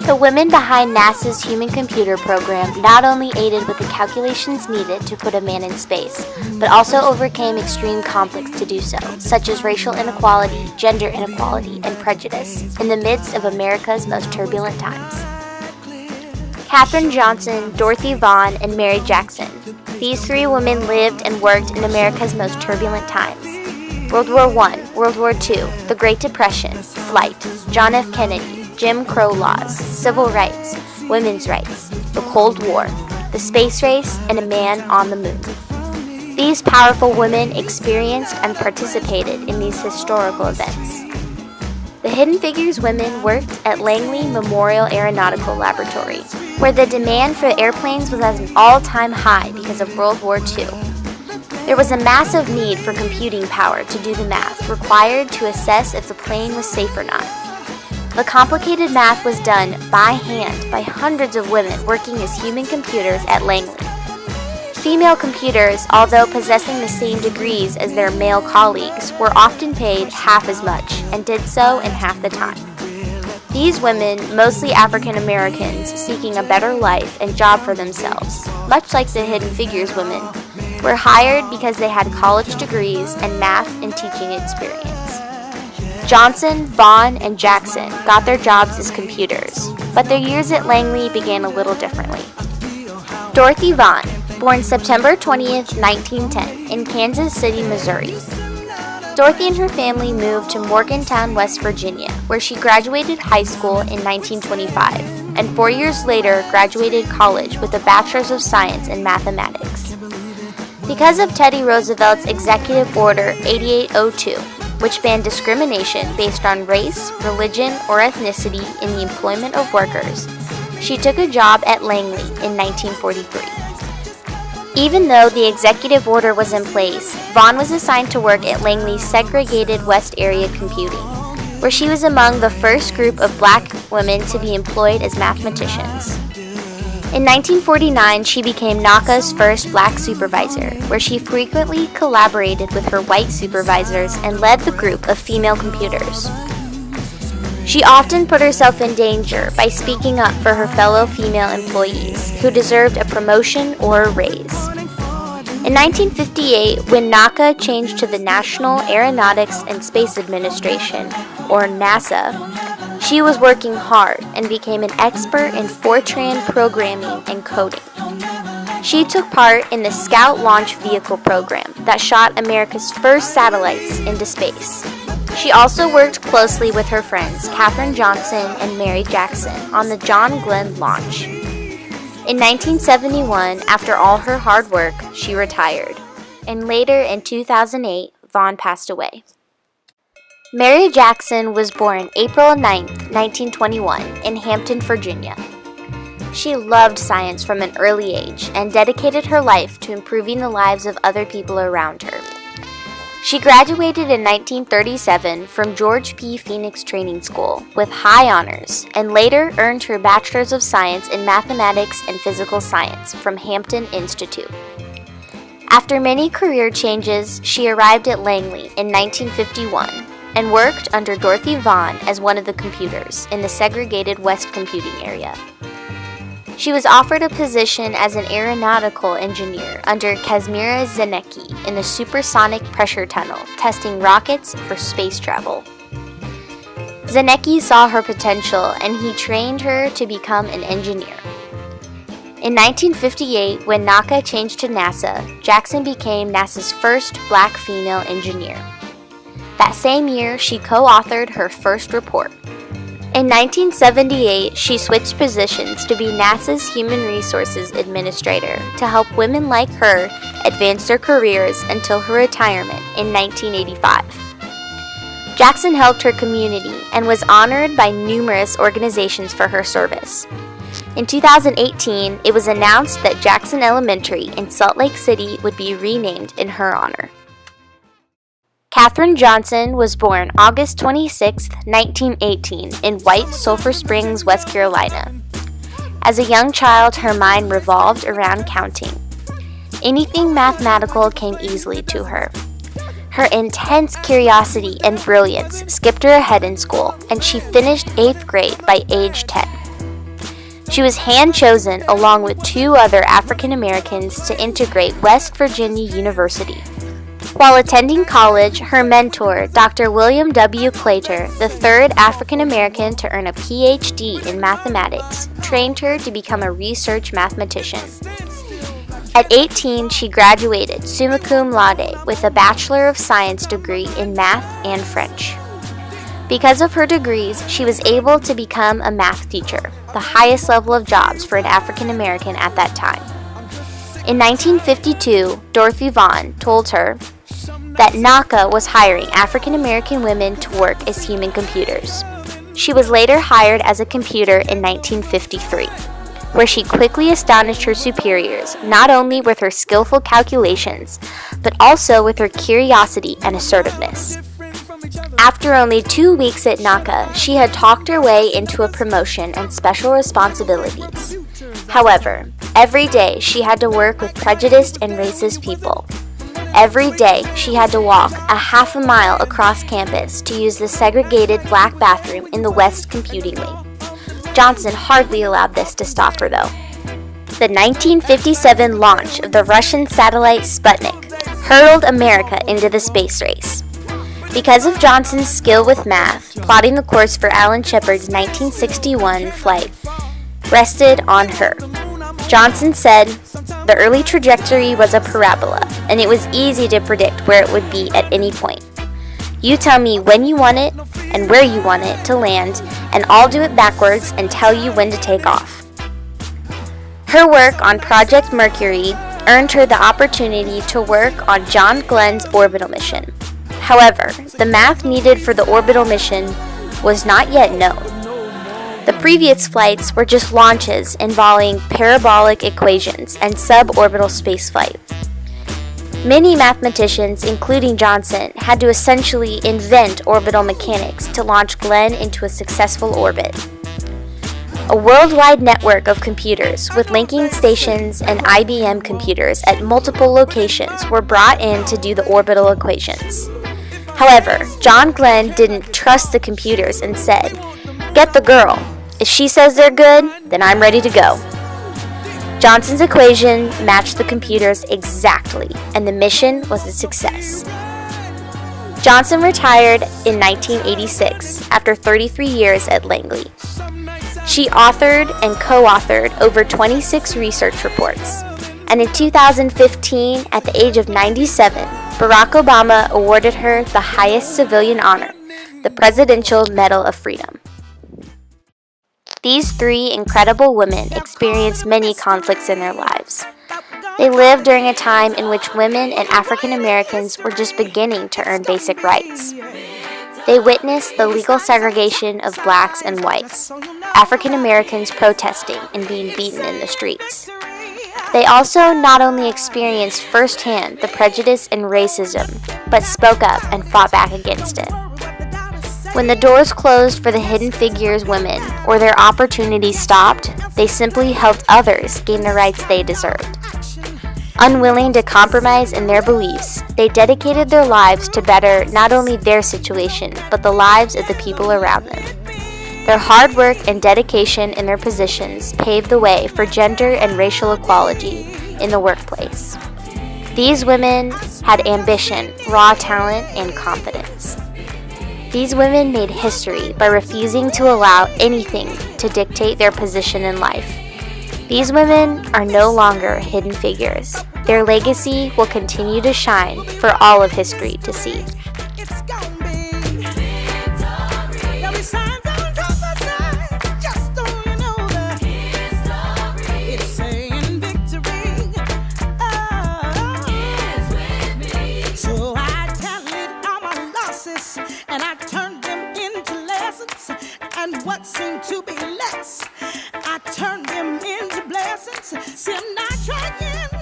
The women behind NASA's Human Computer Program not only aided with the calculations needed to put a man in space, but also overcame extreme conflicts to do so, such as racial inequality, gender inequality, and prejudice, in the midst of America's most turbulent times. Katherine Johnson, Dorothy Vaughan, and Mary Jackson. These three women lived and worked in America's most turbulent times. World War I, World War II, the Great Depression, flight, John F. Kennedy, Jim Crow laws, civil rights, women's rights, the Cold War, the space race, and a man on the moon. These powerful women experienced and participated in these historical events. The Hidden Figures women worked at Langley Memorial Aeronautical Laboratory, where the demand for airplanes was at an all-time high because of World War II. There was a massive need for computing power to do the math required to assess if the plane was safe or not. The complicated math was done by hand by hundreds of women working as human computers at Langley. Female computers, although possessing the same degrees as their male colleagues, were often paid half as much and did so in half the time. These women, mostly African Americans seeking a better life and job for themselves, much like the Hidden Figures women, were hired because they had college degrees and math and teaching experience. Johnson, Vaughan, and Jackson got their jobs as computers, but their years at Langley began a little differently. Dorothy Vaughan, born September 20th, 1910, in Kansas City, Missouri. Dorothy and her family moved to Morgantown, West Virginia, where she graduated high school in 1925, and 4 years later graduated college with a Bachelor's of Science in Mathematics. Because of Teddy Roosevelt's Executive Order 8802, which banned discrimination based on race, religion, or ethnicity in the employment of workers, she took a job at Langley in 1943. Even though the executive order was in place, Vaughan was assigned to work at Langley's segregated West Area Computing, where she was among the first group of black women to be employed as mathematicians. In 1949, she became NACA's first black supervisor, where she frequently collaborated with her white supervisors and led the group of female computers. She often put herself in danger by speaking up for her fellow female employees who deserved a promotion or a raise. In 1958, when NACA changed to the National Aeronautics and Space Administration, or NASA, she was working hard and became an expert in Fortran programming and coding. She took part in the Scout Launch Vehicle program that shot America's first satellites into space. She also worked closely with her friends Katherine Johnson and Mary Jackson on the John Glenn launch. In 1971, after all her hard work, she retired, and later in 2008, Vaughan passed away. Mary Jackson was born April 9, 1921, in Hampton, Virginia. She loved science from an early age and dedicated her life to improving the lives of other people around her. She graduated in 1937 from George P. Phoenix Training School with high honors and later earned her Bachelor's of Science in Mathematics and Physical Science from Hampton Institute. After many career changes, she arrived at Langley in 1951 and worked under Dorothy Vaughan as one of the computers in the segregated West Computing area. She was offered a position as an aeronautical engineer under Kazimierz Zanecki in the supersonic pressure tunnel, testing rockets for space travel. Zanecki saw her potential and he trained her to become an engineer. In 1958, when NACA changed to NASA, Jackson became NASA's first black female engineer. That same year, she co-authored her first report. In 1978, she switched positions to be NASA's Human Resources Administrator to help women like her advance their careers until her retirement in 1985. Jackson helped her community and was honored by numerous organizations for her service. In 2018, it was announced that Jackson Elementary in Salt Lake City would be renamed in her honor. Katherine Johnson was born August 26, 1918, in White Sulphur Springs, West Carolina. As a young child, her mind revolved around counting. Anything mathematical came easily to her. Her intense curiosity and brilliance skipped her ahead in school, and she finished 8th grade by age 10. She was hand-chosen along with 2 other African Americans to integrate West Virginia University. While attending college, her mentor, Dr. William W. Claytor, the 3rd African American to earn a PhD in mathematics, trained her to become a research mathematician. At 18, she graduated summa cum laude with a Bachelor of Science degree in math and French. Because of her degrees, she was able to become a math teacher, the highest level of jobs for an African American at that time. In 1952, Dorothy Vaughan told her that NACA was hiring African American women to work as human computers. She was later hired as a computer in 1953, where she quickly astonished her superiors, not only with her skillful calculations, but also with her curiosity and assertiveness. After only 2 weeks at NACA, she had talked her way into a promotion and special responsibilities. However, every day she had to work with prejudiced and racist people. Every day, she had to walk a half a mile across campus to use the segregated black bathroom in the West Computing Wing. Johnson hardly allowed this to stop her, though. The 1957 launch of the Russian satellite Sputnik hurled America into the space race. Because of Johnson's skill with math, plotting the course for Alan Shepard's 1961 flight rested on her. Johnson said, "The early trajectory was a parabola, and it was easy to predict where it would be at any point. You tell me when you want it and where you want it to land, and I'll do it backwards and tell you when to take off." Her work on Project Mercury earned her the opportunity to work on John Glenn's orbital mission. However, the math needed for the orbital mission was not yet known. The previous flights were just launches involving parabolic equations and suborbital spaceflight. Many mathematicians, including Johnson, had to essentially invent orbital mechanics to launch Glenn into a successful orbit. A worldwide network of computers with linking stations and IBM computers at multiple locations were brought in to do the orbital equations. However, John Glenn didn't trust the computers and said, "Get the girl. If she says they're good, then I'm ready to go." Johnson's equation matched the computers exactly, and the mission was a success. Johnson retired in 1986 after 33 years at Langley. She authored and co-authored over 26 research reports, and in 2015, at the age of 97, Barack Obama awarded her the highest civilian honor, the Presidential Medal of Freedom. These 3 incredible women experienced many conflicts in their lives. They lived during a time in which women and African Americans were just beginning to earn basic rights. They witnessed the legal segregation of blacks and whites, African Americans protesting and being beaten in the streets. They also not only experienced firsthand the prejudice and racism, but spoke up and fought back against it. When the doors closed for the Hidden Figures women, or their opportunities stopped, they simply helped others gain the rights they deserved. Unwilling to compromise in their beliefs, they dedicated their lives to better not only their situation, but the lives of the people around them. Their hard work and dedication in their positions paved the way for gender and racial equality in the workplace. These women had ambition, raw talent, and confidence. These women made history by refusing to allow anything to dictate their position in life. These women are no longer hidden figures. Their legacy will continue to shine for all of history to see. And I turned them into lessons, and what seemed to be less, I turned them into blessings. See, I'm not trying